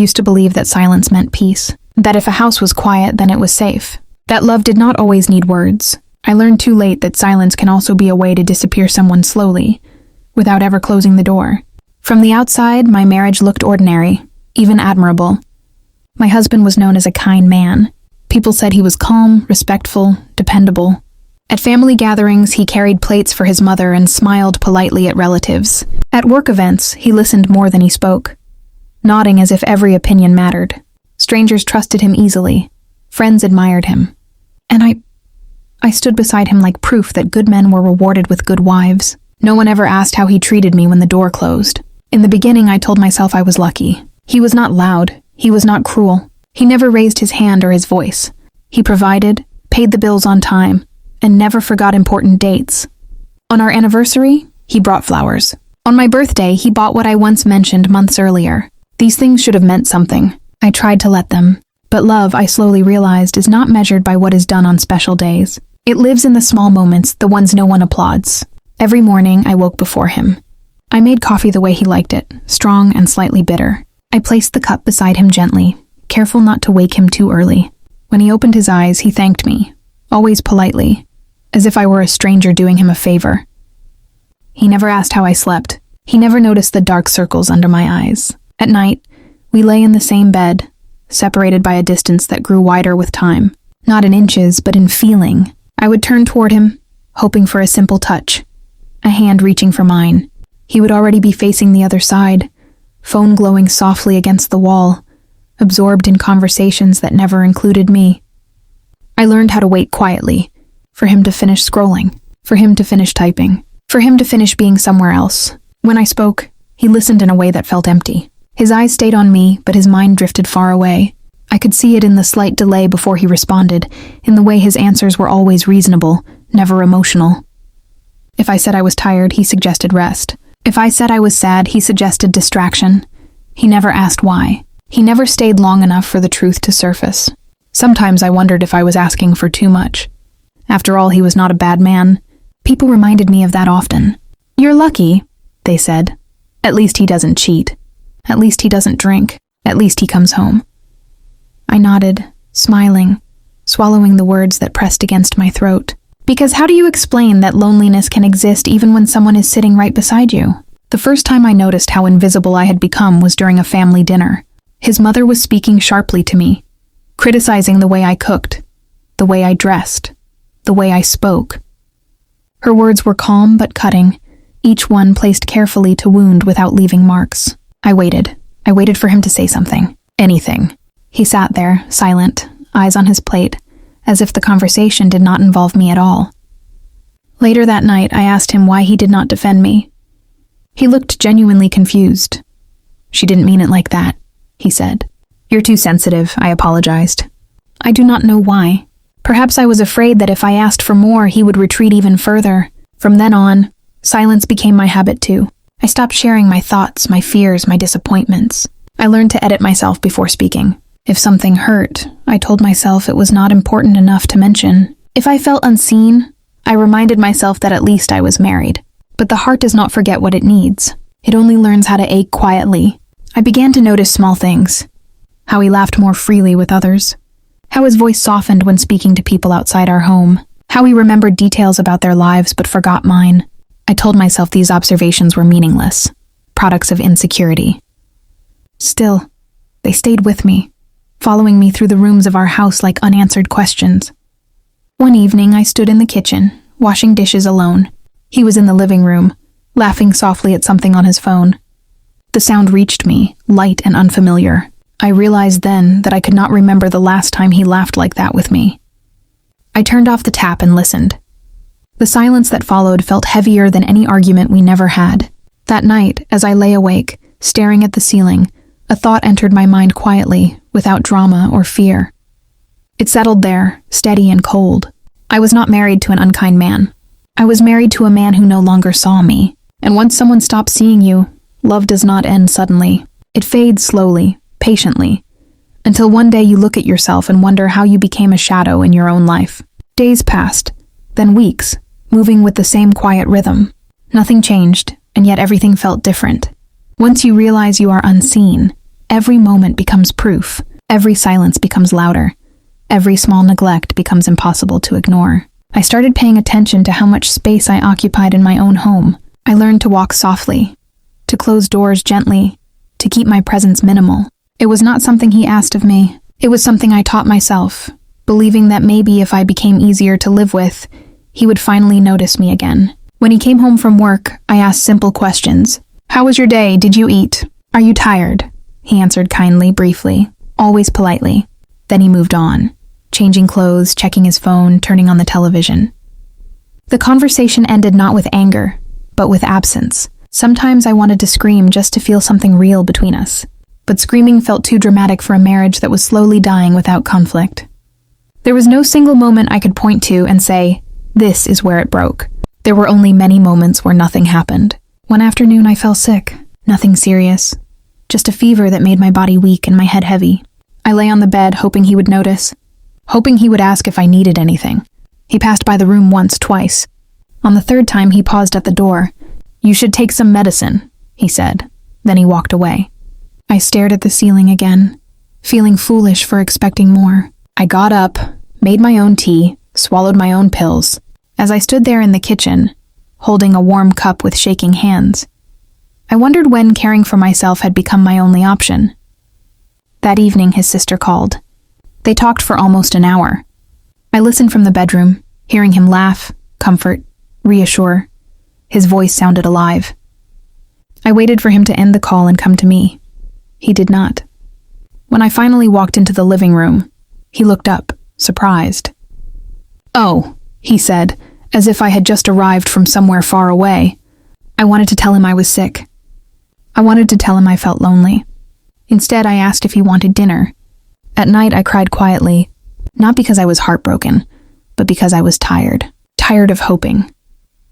used to believe that silence meant peace, that if a house was quiet, then it was safe, that love did not always need words. I learned too late that silence can also be a way to disappear someone slowly, without ever closing the door. From the outside, my marriage looked ordinary, even admirable. My husband was known as a kind man. People said he was calm, respectful, dependable. At family gatherings, he carried plates for his mother and smiled politely at relatives. At work events, he listened more than he spoke, nodding as if every opinion mattered. Strangers trusted him easily. Friends admired him. And I stood beside him like proof that good men were rewarded with good wives. No one ever asked how he treated me when the door closed. In the beginning, I told myself I was lucky. He was not loud. He was not cruel. He never raised his hand or his voice. He provided, paid the bills on time, and never forgot important dates. On our anniversary, he brought flowers. On my birthday, he bought what I once mentioned months earlier. These things should have meant something. I tried to let them. But love, I slowly realized, is not measured by what is done on special days. It lives in the small moments, the ones no one applauds. Every morning, I woke before him. I made coffee the way he liked it, strong and slightly bitter. I placed the cup beside him gently, careful not to wake him too early. When he opened his eyes, he thanked me, always politely, as if I were a stranger doing him a favor. He never asked how I slept. He never noticed the dark circles under my eyes. At night, we lay in the same bed, separated by a distance that grew wider with time. Not in inches, but in feeling. I would turn toward him, hoping for a simple touch, a hand reaching for mine. He would already be facing the other side, phone glowing softly against the wall, absorbed in conversations that never included me. I learned how to wait quietly, for him to finish scrolling, for him to finish typing, for him to finish being somewhere else. When I spoke, he listened in a way that felt empty. His eyes stayed on me, but his mind drifted far away. I could see it in the slight delay before he responded, in the way his answers were always reasonable, never emotional. If I said I was tired, he suggested rest. If I said I was sad, he suggested distraction. He never asked why. He never stayed long enough for the truth to surface. Sometimes I wondered if I was asking for too much. After all, he was not a bad man. People reminded me of that often. "You're lucky," they said. "At least he doesn't cheat. At least he doesn't drink. At least he comes home." I nodded, smiling, swallowing the words that pressed against my throat. Because how do you explain that loneliness can exist even when someone is sitting right beside you? The first time I noticed how invisible I had become was during a family dinner. His mother was speaking sharply to me, criticizing the way I cooked, the way I dressed, the way I spoke. Her words were calm but cutting, each one placed carefully to wound without leaving marks. I waited. I waited for him to say something. Anything. He sat there, silent, eyes on his plate, as if the conversation did not involve me at all. Later that night, I asked him why he did not defend me. He looked genuinely confused. "She didn't mean it like that," he said. "You're too sensitive," I apologized. I do not know why. Perhaps I was afraid that if I asked for more, he would retreat even further. From then on, silence became my habit too. I stopped sharing my thoughts, my fears, my disappointments. I learned to edit myself before speaking. If something hurt, I told myself it was not important enough to mention. If I felt unseen, I reminded myself that at least I was married. But the heart does not forget what it needs. It only learns how to ache quietly. I began to notice small things. How he laughed more freely with others. How his voice softened when speaking to people outside our home. How he remembered details about their lives but forgot mine. I told myself these observations were meaningless, products of insecurity. Still, they stayed with me, following me through the rooms of our house like unanswered questions. One evening, I stood in the kitchen, washing dishes alone. He was in the living room, laughing softly at something on his phone. The sound reached me, light and unfamiliar. I realized then that I could not remember the last time he laughed like that with me. I turned off the tap and listened. The silence that followed felt heavier than any argument we never had. That night, as I lay awake, staring at the ceiling, a thought entered my mind quietly, without drama or fear. It settled there, steady and cold. I was not married to an unkind man. I was married to a man who no longer saw me. And once someone stops seeing you, love does not end suddenly. It fades slowly, patiently, until one day you look at yourself and wonder how you became a shadow in your own life. Days passed, then weeks, moving with the same quiet rhythm. Nothing changed, and yet everything felt different. Once you realize you are unseen, every moment becomes proof. Every silence becomes louder. Every small neglect becomes impossible to ignore. I started paying attention to how much space I occupied in my own home. I learned to walk softly, to close doors gently, to keep my presence minimal. It was not something he asked of me. It was something I taught myself, believing that maybe if I became easier to live with, he would finally notice me again. When he came home from work, I asked simple questions. How was your day? Did you eat? Are you tired? He answered kindly, briefly, always politely. Then he moved on, changing clothes, checking his phone, turning on the television. The conversation ended not with anger, but with absence. Sometimes I wanted to scream just to feel something real between us, but screaming felt too dramatic for a marriage that was slowly dying without conflict. There was no single moment I could point to and say, this is where it broke. There were only many moments where nothing happened. One afternoon I fell sick. Nothing serious. Just a fever that made my body weak and my head heavy. I lay on the bed hoping he would notice, hoping he would ask if I needed anything. He passed by the room once, twice. On the third time he paused at the door. You should take some medicine, he said. Then he walked away. I stared at the ceiling again, feeling foolish for expecting more. I got up, made my own tea, swallowed my own pills. As I stood there in the kitchen, holding a warm cup with shaking hands, I wondered when caring for myself had become my only option. That evening his sister called. They talked for almost an hour. I listened from the bedroom, hearing him laugh, comfort, reassure. His voice sounded alive. I waited for him to end the call and come to me. He did not. When I finally walked into the living room, he looked up, surprised. Oh, he said, as if I had just arrived from somewhere far away. I wanted to tell him I was sick. I wanted to tell him I felt lonely. Instead, I asked if he wanted dinner. At night, I cried quietly, not because I was heartbroken, but because I was tired. Tired of hoping.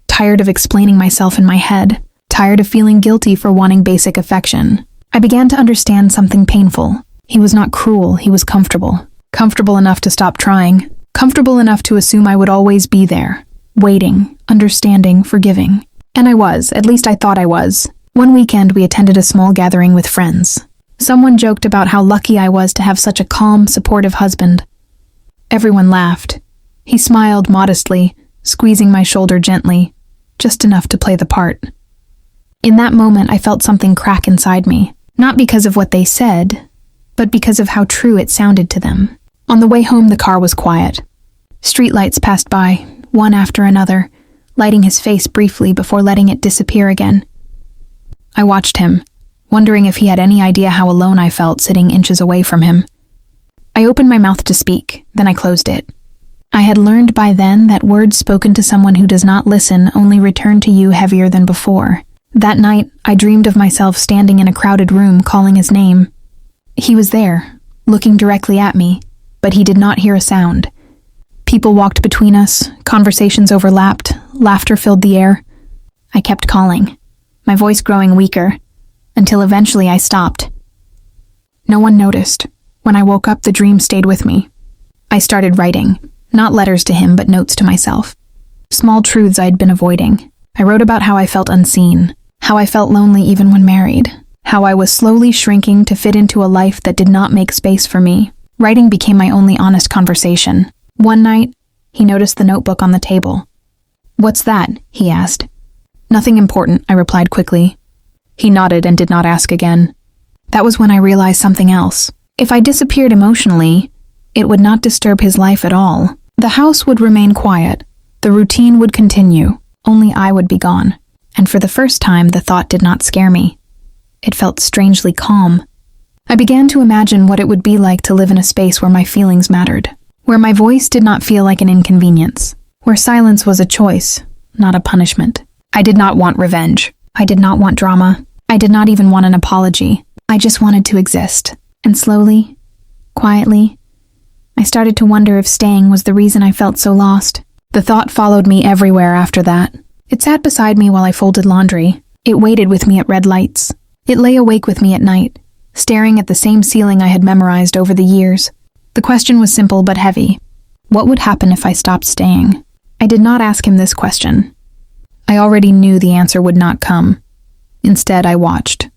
Tired of explaining myself in my head. Tired of feeling guilty for wanting basic affection. I began to understand something painful. He was not cruel, he was comfortable. Comfortable enough to stop trying. Comfortable enough to assume I would always be there. Waiting, understanding, forgiving. And I was, at least I thought I was. One weekend we attended a small gathering with friends. Someone joked about how lucky I was to have such a calm, supportive husband. Everyone laughed. He smiled modestly, squeezing my shoulder gently, just enough to play the part. In that moment I felt something crack inside me, not because of what they said, but because of how true it sounded to them. On the way home the car was quiet. Streetlights passed by, one after another, lighting his face briefly before letting it disappear again. I watched him, wondering if he had any idea how alone I felt sitting inches away from him. I opened my mouth to speak, then I closed it. I had learned by then that words spoken to someone who does not listen only return to you heavier than before. That night, I dreamed of myself standing in a crowded room calling his name. He was there, looking directly at me, but he did not hear a sound. People walked between us, conversations overlapped, laughter filled the air. I kept calling, my voice growing weaker, until eventually I stopped. No one noticed. When I woke up, the dream stayed with me. I started writing, not letters to him, but notes to myself. Small truths I had been avoiding. I wrote about how I felt unseen, how I felt lonely even when married, how I was slowly shrinking to fit into a life that did not make space for me. Writing became my only honest conversation. One night, he noticed the notebook on the table. "What's that?" he asked. "Nothing important," I replied quickly. He nodded and did not ask again. That was when I realized something else. If I disappeared emotionally, it would not disturb his life at all. The house would remain quiet. The routine would continue. Only I would be gone. And for the first time, the thought did not scare me. It felt strangely calm. I began to imagine what it would be like to live in a space where my feelings mattered, where my voice did not feel like an inconvenience, where silence was a choice, not a punishment. I did not want revenge. I did not want drama. I did not even want an apology. I just wanted to exist. And slowly, quietly, I started to wonder if staying was the reason I felt so lost. The thought followed me everywhere after that. It sat beside me while I folded laundry. It waited with me at red lights. It lay awake with me at night, staring at the same ceiling I had memorized over the years. The question was simple but heavy. What would happen if I stopped staying? I did not ask him this question. I already knew the answer would not come. Instead, I watched.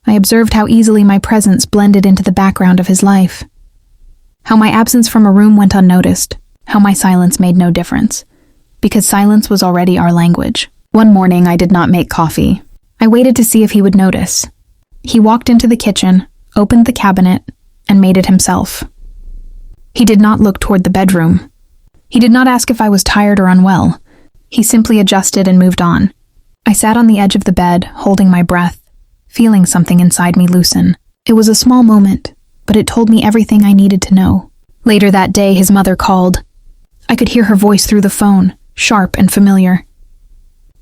I observed how easily my presence blended into the background of his life. How my absence from a room went unnoticed. How my silence made no difference. Because silence was already our language. One morning, I did not make coffee. I waited to see if he would notice. He walked into the kitchen, opened the cabinet, and made it himself. He did not look toward the bedroom. He did not ask if I was tired or unwell. He simply adjusted and moved on. I sat on the edge of the bed, holding my breath, feeling something inside me loosen. It was a small moment, but it told me everything I needed to know. Later that day, his mother called. I could hear her voice through the phone, sharp and familiar.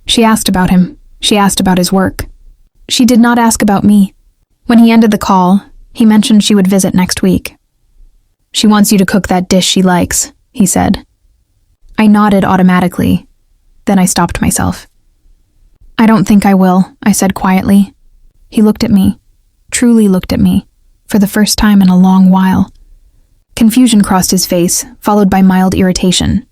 She asked about him. She asked about his work. She did not ask about me. When he ended the call, he mentioned she would visit next week. "She wants you to cook that dish she likes," he said. I nodded automatically. Then I stopped myself. "I don't think I will," I said quietly. He looked at me, truly looked at me, for the first time in a long while. Confusion crossed his face, followed by mild irritation.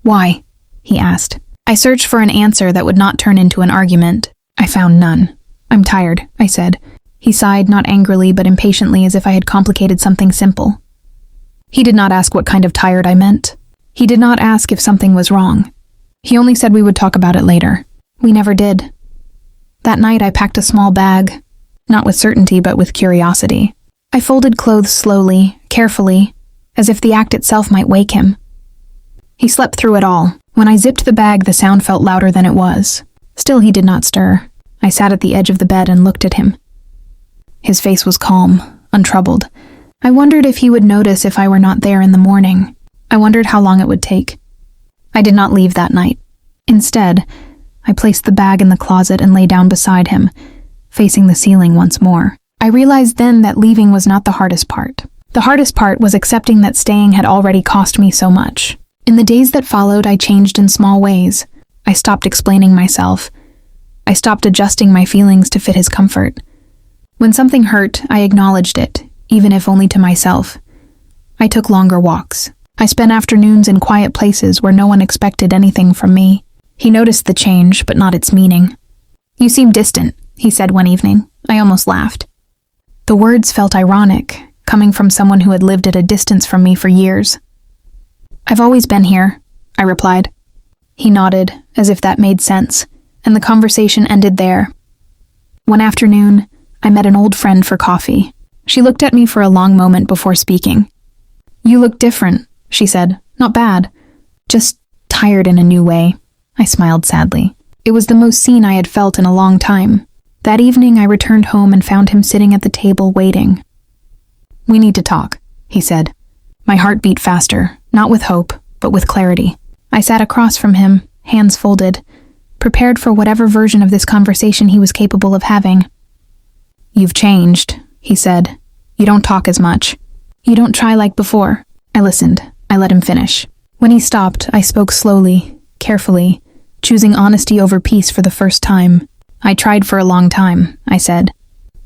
"Why?" he asked. I searched for an answer that would not turn into an argument. I found none. "I'm tired," I said. He sighed, not angrily but impatiently, as if I had complicated something simple. He did not ask what kind of tired I meant. He did not ask if something was wrong. He only said we would talk about it later. We never did. That night I packed a small bag, not with certainty but with curiosity. I folded clothes slowly, carefully, as if the act itself might wake him. He slept through it all. When I zipped the bag, the sound felt louder than it was. Still, he did not stir. I sat at the edge of the bed and looked at him. His face was calm, untroubled. I wondered if he would notice if I were not there in the morning. I wondered how long it would take. I did not leave that night. Instead, I placed the bag in the closet and lay down beside him, facing the ceiling once more. I realized then that leaving was not the hardest part. The hardest part was accepting that staying had already cost me so much. In the days that followed, I changed in small ways. I stopped explaining myself. I stopped adjusting my feelings to fit his comfort. When something hurt, I acknowledged it, even if only to myself. I took longer walks. I spent afternoons in quiet places where no one expected anything from me. He noticed the change, but not its meaning. "You seem distant," he said one evening. I almost laughed. The words felt ironic, coming from someone who had lived at a distance from me for years. "I've always been here," I replied. He nodded, as if that made sense, and the conversation ended there. One afternoon, I met an old friend for coffee. She looked at me for a long moment before speaking. "You look different," she said. "Not bad. Just tired in a new way." I smiled sadly. It was the most seen I had felt in a long time. That evening, I returned home and found him sitting at the table waiting. "We need to talk," he said. My heart beat faster, not with hope, but with clarity. I sat across from him, hands folded, prepared for whatever version of this conversation he was capable of having. "You've changed," he said. "You don't talk as much. You don't try like before." I listened. I let him finish. When he stopped, I spoke slowly, carefully, choosing honesty over peace for the first time. "I tried for a long time," I said.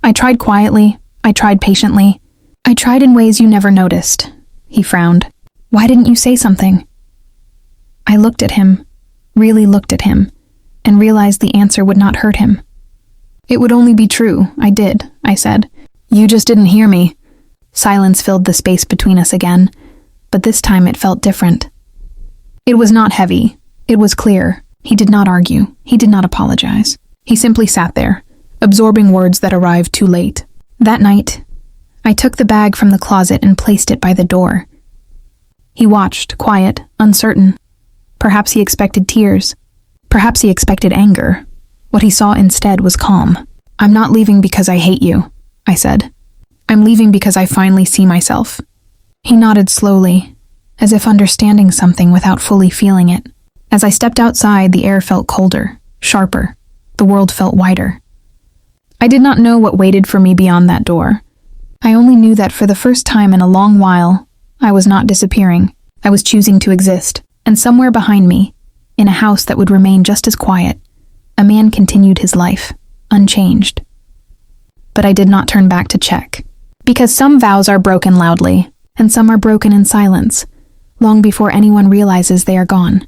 "I tried quietly. I tried patiently. I tried in ways you never noticed." He frowned. "Why didn't you say something?" I looked at him, really looked at him, and realized the answer would not hurt him. "It would only be true. I did," I said. "You just didn't hear me." Silence filled the space between us again, but this time it felt different. It was not heavy. It was clear. He did not argue. He did not apologize. He simply sat there, absorbing words that arrived too late. That night, I took the bag from the closet and placed it by the door. He watched, quiet, uncertain. Perhaps he expected tears. Perhaps he expected anger. What he saw instead was calm. "I'm not leaving because I hate you," I said. "I'm leaving because I finally see myself." He nodded slowly, as if understanding something without fully feeling it. As I stepped outside, the air felt colder, sharper. The world felt wider. I did not know what waited for me beyond that door. I only knew that for the first time in a long while, I was not disappearing. I was choosing to exist, and somewhere behind me, in a house that would remain just as quiet, a man continued his life, unchanged. But I did not turn back to check, because some vows are broken loudly, and some are broken in silence, long before anyone realizes they are gone.